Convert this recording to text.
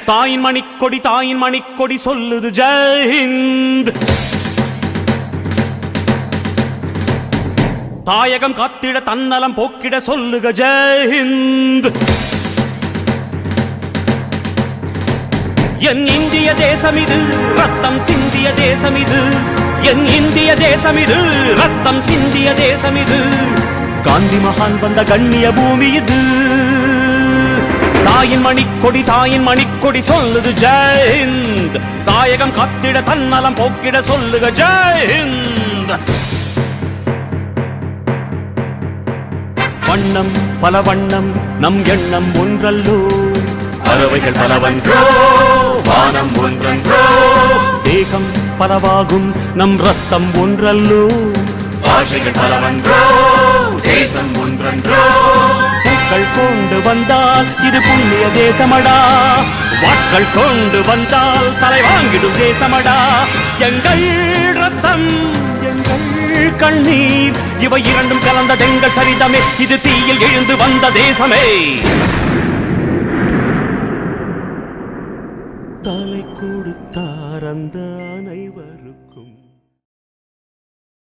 தாயின் மணிக்கொடி சொல்லுது ஜெய் ஹிந்த். தாயகம் காத்திட தன்னலம் போக்கிட சொல்லுக ஜெய் ஹிந்த். என் இந்திய தேசம் இது ரத்தம் சிந்திய தேசம் இது. என் இந்திய தேசம் இது ரத்தம் சிந்திய தேசம் இது. காந்தி மகான் வந்த கண்ணிய பூமி இது. தாயின் மணிக்கொடி சொல்லுது ஜெய் ஹிந்த். தாயகம் காத்திட தன்னலம் போக்கிட சொல்லுக ஜெய் ஹிந்த். வண்ணம் பல வண்ணம் நம் எண்ணம் ஒன்றல்லோ. பறவைகள் பலவன்றோ வானம் ஒன்றன்றோ. தேகம் பலவாகும் நம் ரத்தம் ஒன்றல்லோ. பாஷைகள் பலவன்றோ தேசம் ஒன்றன்றோ. பூக்கள் கொண்டு வந்தால் இது புண்ணிய தேசமடா. வாட்கள் கொண்டு வந்தால் தலை வாங்கிடும் தேசமடா. எங்கள் ரத்தம் எங்கள் கண்ணீர் இவை இரண்டும் கலந்த எங்கள் சரிதமே. இது தீயில் எழுந்து வந்த தேசமே. தலை கொடுத்தார் அந்த அனைவருக்கும்.